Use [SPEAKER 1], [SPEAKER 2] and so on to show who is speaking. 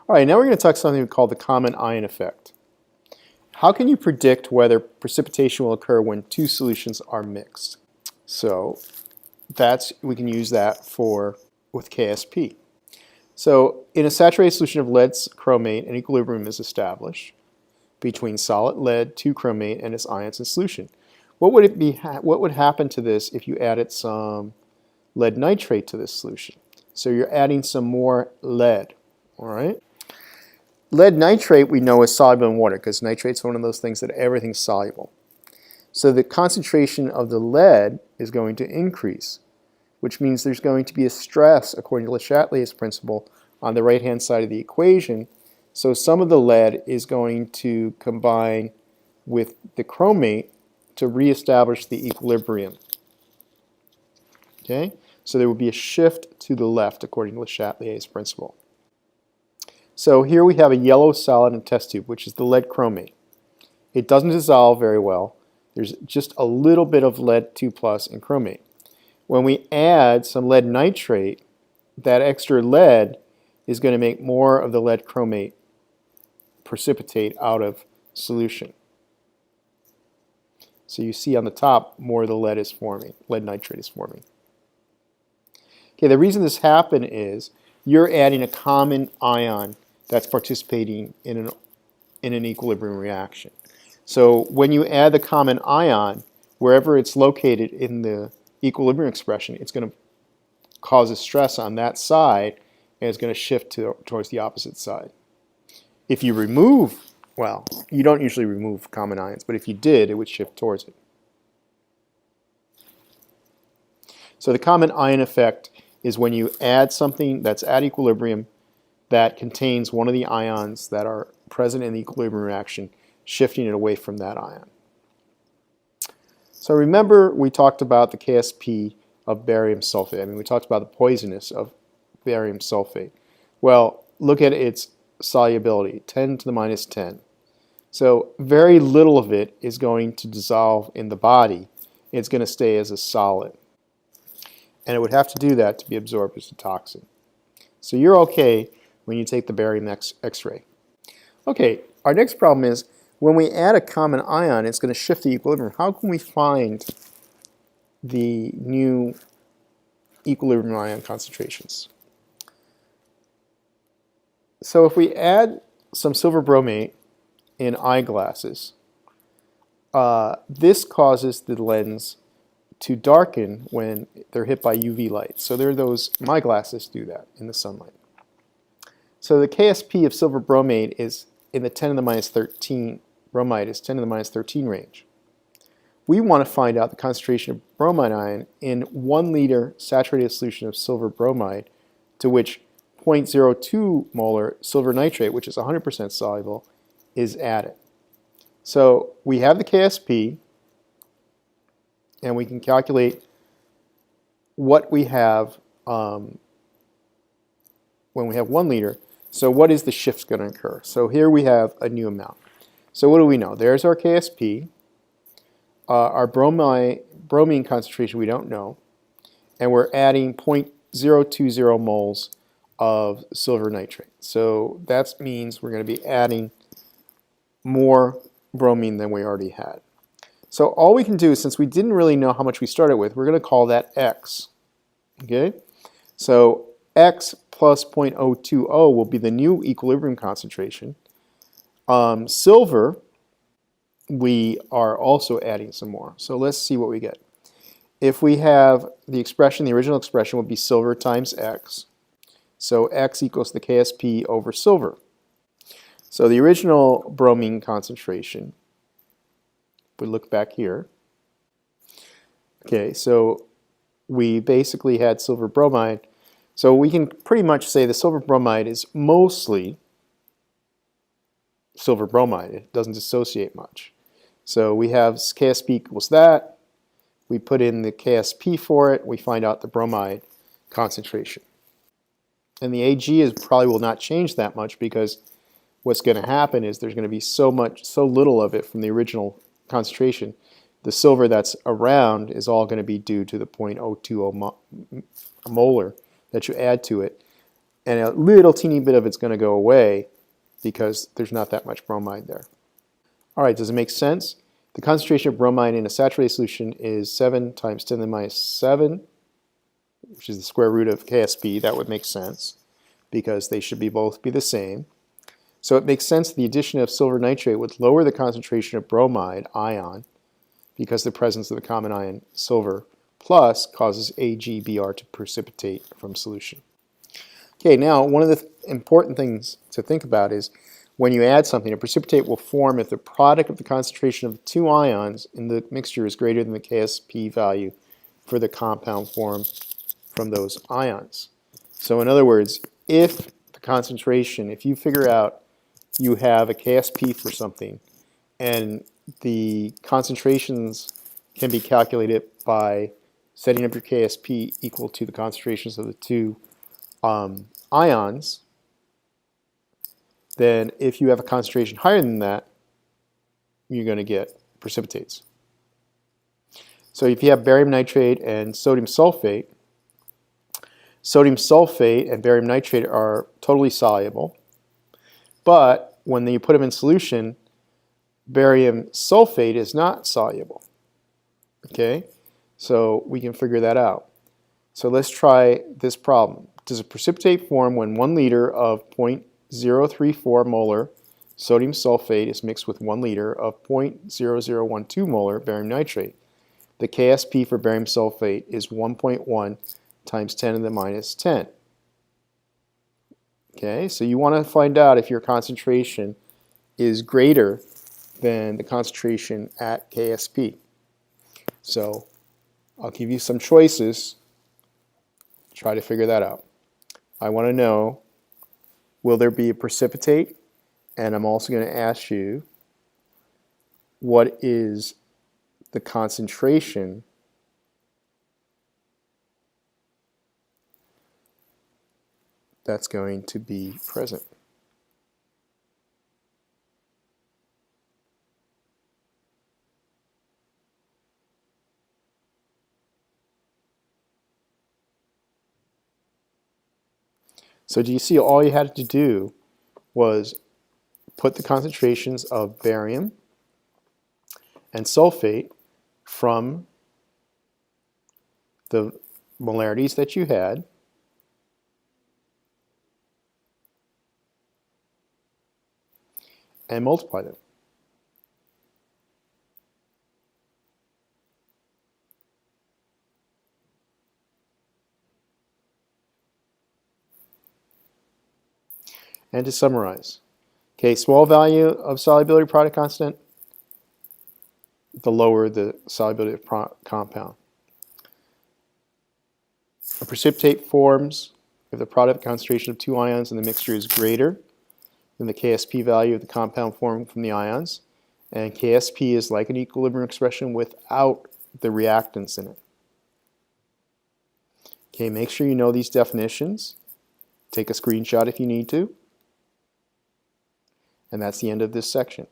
[SPEAKER 1] All right, now we're going to talk something called the common ion effect. How can you predict whether precipitation will occur when two solutions are mixed? So we can use that with KSP. So in a saturated solution of lead chromate, an equilibrium is established between solid lead 2-chromate and its ions in solution. What would happen to this if you added some lead nitrate to this solution? So you're adding some more lead, all right? Lead nitrate we know is soluble in water because nitrate's one of those things that everything's soluble. So the concentration of the lead is going to increase, which means there's going to be a stress, according to Le Chatelier's principle, on the right-hand side of the equation. So some of the lead is going to combine with the chromate to reestablish the equilibrium. Okay? So there will be a shift to the left, according to Le Chatelier's principle. So here we have a yellow solid in a test tube, which is the lead chromate. It doesn't dissolve very well. There's just a little bit of lead 2+ in chromate. When we add some lead nitrate, that extra lead is going to make more of the lead chromate precipitate out of solution. So you see on the top, more of the lead is forming, lead nitrate is forming. Okay, the reason this happened is you're adding a common ion that's participating in an equilibrium reaction. So when you add the common ion, wherever it's located in the equilibrium expression, it's going to cause a stress on that side, and it's going to shift towards the opposite side. If you remove, well, you don't usually remove common ions, but if you did, it would shift towards it. So the common ion effect is when you add something that's at equilibrium that contains one of the ions that are present in the equilibrium reaction, shifting it away from that ion. So remember we talked about the KSP of barium sulfate. I mean, we talked about the poisonous of barium sulfate. Well, look at its solubility, 10 to the minus 10. So very little of it is going to dissolve in the body. It's going to stay as a solid. And it would have to do that to be absorbed as a toxin. So you're okay when you take the barium X-ray. Okay, our next problem is when we add a common ion, it's going to shift the equilibrium. How can we find the new equilibrium ion concentrations? So if we add some silver bromate in eyeglasses, this causes the lens to darken when they're hit by UV light. So my glasses do that in the sunlight. So the KSP of silver bromate is in the 10 to the minus 13, bromide is 10 to the minus 13 range. We want to find out the concentration of bromide ion in 1 liter saturated solution of silver bromide, to which 0.02 molar silver nitrate, which is 100% soluble, is added. So we have the KSP, and we can calculate what we have when we have 1 liter. So what is the shift going to occur? So here we have a new amount. So what do we know? There's our KSP. Our bromine concentration we don't know. And we're adding 0.020 moles of silver nitrate. So that means we're going to be adding more bromine than we already had. So all we can do, since we didn't really know how much we started with, we're going to call that X. Okay? So X plus 0.020 will be the new equilibrium concentration. Silver, we are also adding some more. So let's see what we get. If we have the expression, the original expression would be silver times X. So X equals the KSP over silver. So the original bromine concentration, if we look back here, okay, so we basically had silver bromide. So we can pretty much say the silver bromide is mostly silver bromide. It doesn't dissociate much. So we have KSP equals that. We put in the KSP for it. We find out the bromide concentration. And the AG probably will not change that much, because what's going to happen is there's going to be so little of it from the original concentration. The silver that's around is all going to be due to the 0.020 molar that you add to it. and a little teeny bit of it's going to go away because there's not that much bromide there. All right, does it make sense? The concentration of bromide in a saturated solution is 7 times 10 to the minus 7, which is the square root of KSP. That would make sense because they should both be the same. So it makes sense the addition of silver nitrate would lower the concentration of bromide ion because the presence of the common ion silver plus causes AgBr to precipitate from solution. Okay, now one of the important things to think about is when you add something, a precipitate will form if the product of the concentration of the two ions in the mixture is greater than the KSP value for the compound formed from those ions. So in other words, if the concentration, if you figure out you have a KSP for something and the concentrations can be calculated by setting up your KSP equal to the concentrations of the two ions, then if you have a concentration higher than that, you're going to get precipitates. So if you have barium nitrate and sodium sulfate and barium nitrate are totally soluble, but when you put them in solution, barium sulfate is not soluble. Okay, so we can figure that out. So let's try this problem. Does a precipitate form when 1 liter of 0.034 molar sodium sulfate is mixed with 1 liter of 0.0012 molar barium nitrate? The KSP for barium sulfate is 1.1 times 10 to the minus 10. Okay, so you want to find out if your concentration is greater than the concentration at KSP. So I'll give you some choices. Try to figure that out. I want to know, will there be a precipitate? And I'm also going to ask you, what is the concentration that's going to be present? So do you see all you had to do was put the concentrations of barium and sulfate from the molarities that you had and multiply them. And to summarize, okay, small value of solubility product constant, the lower the solubility of compound. A precipitate forms if the product concentration of two ions in the mixture is greater than the KSP value of the compound formed from the ions, and KSP is like an equilibrium expression without the reactants in it. Okay, make sure you know these definitions. Take a screenshot if you need to. And that's the end of this section.